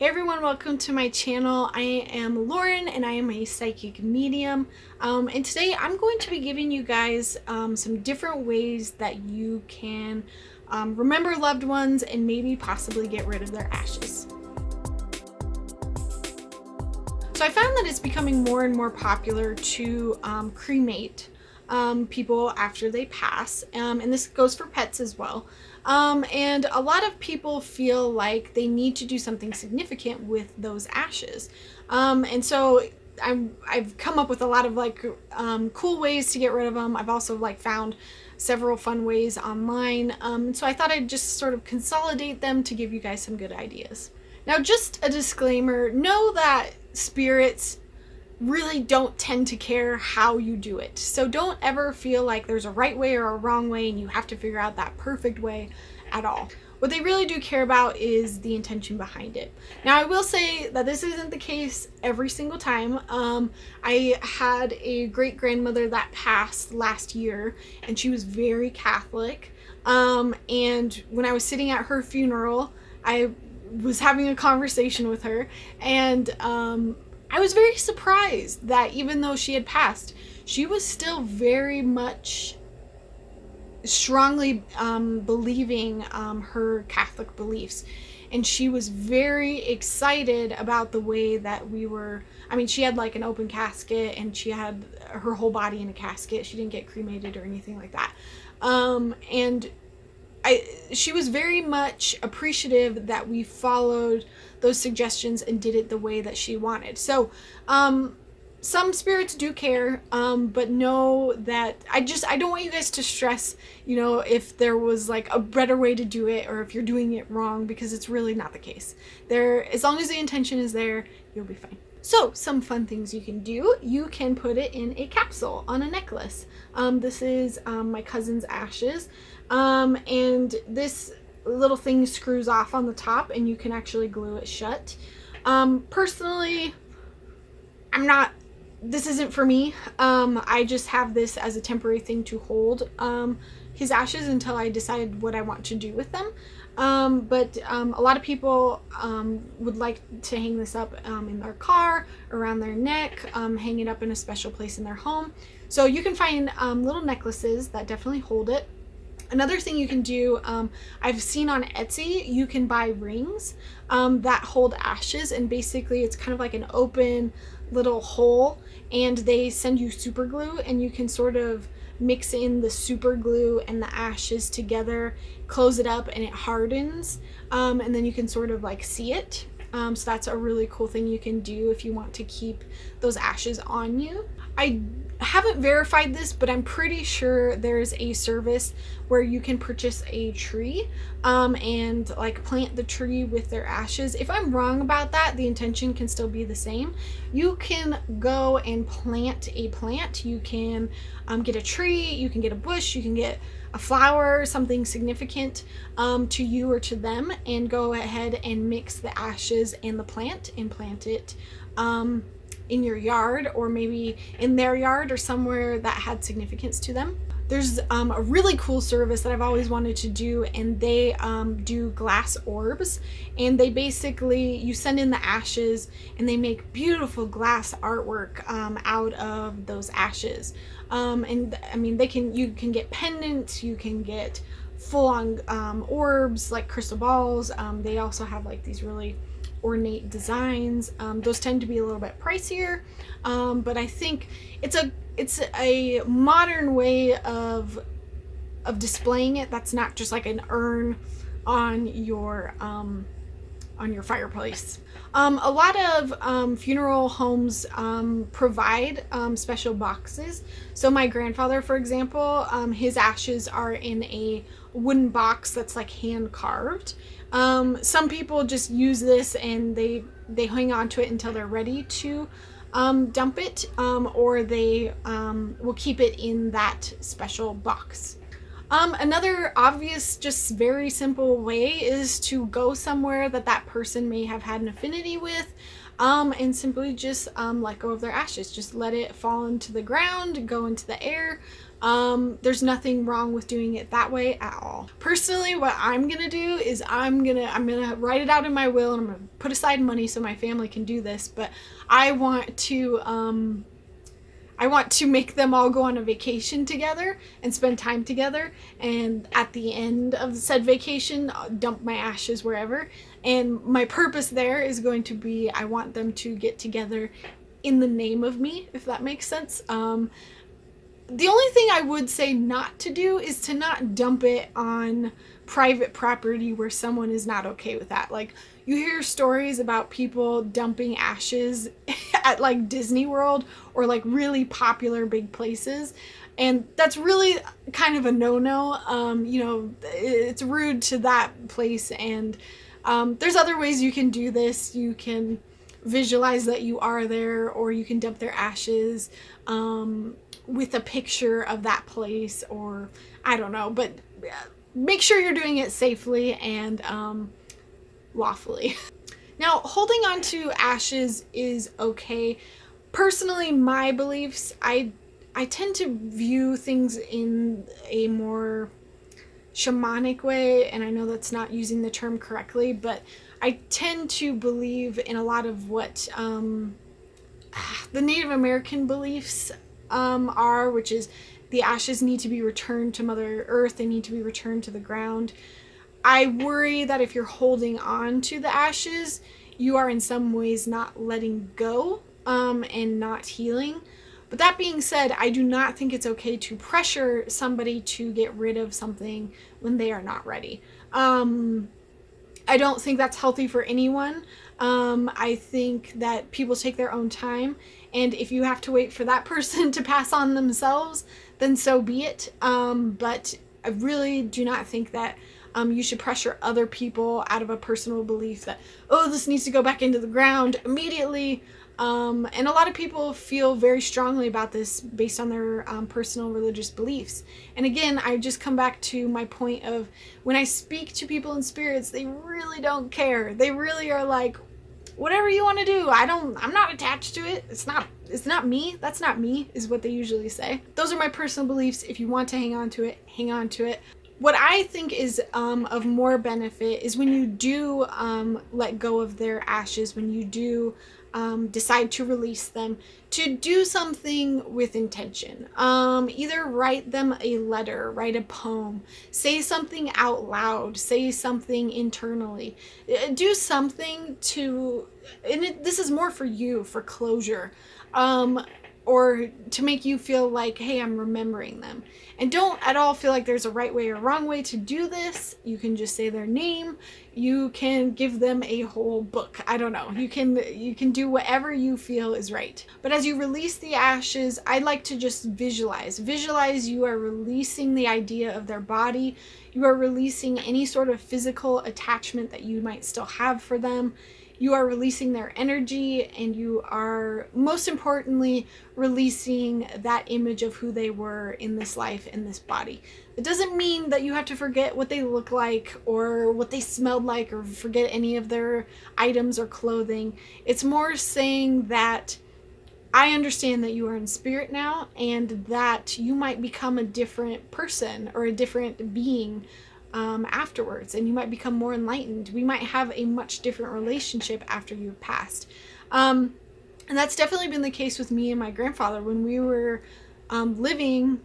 Hey everyone, welcome to my channel. I am Lauren and I am a psychic medium. And today I'm going to be giving you guys some different ways that you can remember loved ones and maybe possibly get rid of their ashes. So I found that it's becoming more and more popular to cremate people after they pass, and this goes for pets as well. And a lot of people feel like they need to do something significant with those ashes. And so I've come up with a lot of cool ways to get rid of them. I've also found several fun ways online. And so I thought I'd just sort of consolidate them to give you guys some good ideas. Now, just a disclaimer, know that spirits really don't tend to care how you do it. So don't ever feel like there's a right way or a wrong way and you have to figure out that perfect way at all. What they really do care about is the intention behind it. Now, I will say that this isn't the case every single time. I had a great-grandmother that passed last year and she was very Catholic. And when I was sitting at her funeral, I was having a conversation with her, and I was very surprised that even though she had passed, she was still very much strongly believing her Catholic beliefs. And she was very excited about the way that we were. I mean, she had like an open casket and she had her whole body in a casket. She didn't get cremated or anything like that. And she was very much appreciative that we followed those suggestions and did it the way that she wanted. So some spirits do care, but know that I don't want you guys to stress, if there was like a better way to do it or if you're doing it wrong, because it's really not the case. As long as the intention is there, you'll be fine. So some fun things you can do. You can put it in a capsule on a necklace. This is my cousin's ashes. And this little thing screws off on the top and you can actually glue it shut. Personally, this isn't for me. I just have this as a temporary thing to hold his ashes until I decide what I want to do with them. But a lot of people would like to hang this up in their car, around their neck, hang it up in a special place in their home. So you can find little necklaces that definitely hold it. Another thing you can do, I've seen on Etsy, you can buy rings that hold ashes, and basically it's kind of like an open little hole, and they send you super glue, and you can sort of mix in the super glue and the ashes together, close it up, and it hardens, and then you can sort of see it. So that's a really cool thing you can do if you want to keep those ashes on you. I haven't verified this, but I'm pretty sure there's a service where you can purchase a tree and plant the tree with their ashes. If I'm wrong about that, the intention can still be the same. You can go and plant a plant. You can get a tree, you can get a bush, you can get a flower, something significant to you or to them, and go ahead and mix the ashes and the plant and plant it in your yard, or maybe in their yard or somewhere that had significance to them. There's a really cool service that I've always wanted to do, and they do glass orbs, and they basically, you send in the ashes and they make beautiful glass artwork out of those ashes. And I mean, you can get pendants, you can get full-on orbs like crystal balls. They also have these really ornate designs. Those tend to be a little bit pricier, but I think it's a modern way of displaying it that's not just like an urn on your fireplace. A lot of funeral homes provide special boxes. So my grandfather, for example, his ashes are in a wooden box that's hand carved. Some people just use this and they hang on to it until they're ready to dump it, or they will keep it in that special box. Another obvious, just very simple way is to go somewhere that that person may have had an affinity with, and simply just let go of their ashes. Just let it fall into the ground, go into the air. There's nothing wrong with doing it that way at all. Personally, what I'm gonna do is I'm gonna write it out in my will, and I'm gonna put aside money so my family can do this. But I want to make them all go on a vacation together and spend time together, and at the end of said vacation, dump my ashes wherever. And my purpose there is going to be, I want them to get together in the name of me, if that makes sense. The only thing I would say not to do is to not dump it on private property where someone is not okay with that. Like, you hear stories about people dumping ashes at like Disney World or like really popular big places, and that's really kind of a no-no. It's rude to that place, and there's other ways you can do this. You can visualize that you are there, or you can dump their ashes with a picture of that place, or I don't know, but make sure you're doing it safely and lawfully. Now, holding on to ashes is okay. Personally, my beliefs, I tend to view things in a more shamanic way, and I know that's not using the term correctly, but I tend to believe in a lot of what the Native American beliefs are, which is the ashes need to be returned to Mother Earth, they need to be returned to the ground. I worry that if you're holding on to the ashes, you are in some ways not letting go and not healing. But that being said, I do not think it's okay to pressure somebody to get rid of something when they are not ready. I don't think that's healthy for anyone. I think that people take their own time, and if you have to wait for that person to pass on themselves, then so be it. But I really do not think that you should pressure other people out of a personal belief that, oh, this needs to go back into the ground immediately. And a lot of people feel very strongly about this based on their personal religious beliefs. And again, I just come back to my point of, when I speak to people in spirits, they really don't care. They really are like, whatever you want to do, I'm not attached to it. It's not me. That's not me, is what they usually say. Those are my personal beliefs. If you want to hang on to it, hang on to it. What I think is of more benefit is when you do let go of their ashes, when you do decide to release them, to do something with intention. Either write them a letter, write a poem, say something out loud, say something internally. Do something to, this is more for you, for closure. Or to make you feel like, hey, I'm remembering them. And don't at all feel like there's a right way or wrong way to do this. You can just say their name. You can give them a whole book. I don't know. You can do whatever you feel is right. But as you release the ashes, I'd like to just visualize. Visualize you are releasing the idea of their body. You are releasing any sort of physical attachment that you might still have for them. You are releasing their energy, and you are, most importantly, releasing that image of who they were in this life, in this body. It doesn't mean that you have to forget what they look like or what they smelled like, or forget any of their items or clothing. It's more saying that I understand that you are in spirit now, and that you might become a different person or a different being afterwards, and you might become more enlightened. We might have a much different relationship after you've passed. And that's definitely been the case with me and my grandfather. When we were living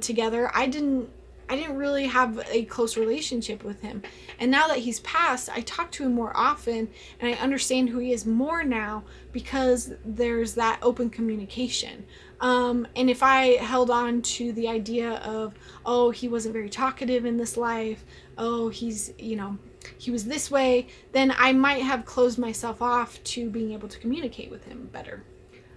together, I didn't really have a close relationship with him. And now that he's passed, I talk to him more often, and I understand who he is more now because there's that open communication. And if I held on to the idea of, oh, he wasn't very talkative in this life, oh, he was this way, then I might have closed myself off to being able to communicate with him better.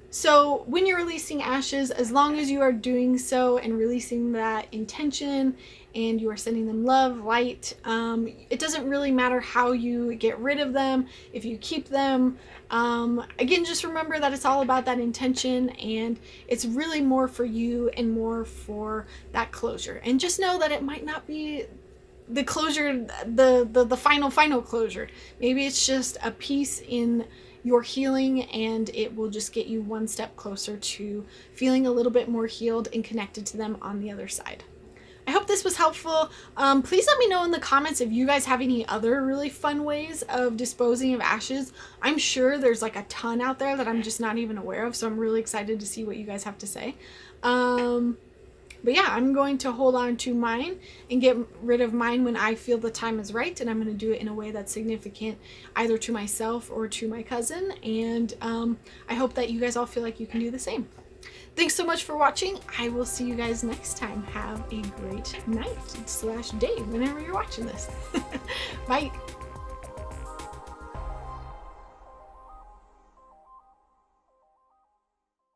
So when you're releasing ashes, as long as you are doing so and releasing that intention and you are sending them love, light, it doesn't really matter how you get rid of them, if you keep them. Again, just remember that it's all about that intention, and it's really more for you and more for that closure. And just know that it might not be the closure, the final closure. Maybe it's just a piece in your healing, and it will just get you one step closer to feeling a little bit more healed and connected to them on the other side. I hope this was helpful. Please let me know in the comments if you guys have any other really fun ways of disposing of ashes. I'm sure there's like a ton out there that I'm just not even aware of, so I'm really excited to see what you guys have to say. But yeah, I'm going to hold on to mine and get rid of mine when I feel the time is right, and I'm going to do it in a way that's significant either to myself or to my cousin, and I hope that you guys all feel like you can do the same. Thanks so much for watching. I will see you guys next time. Have a great night / day whenever you're watching this. Bye.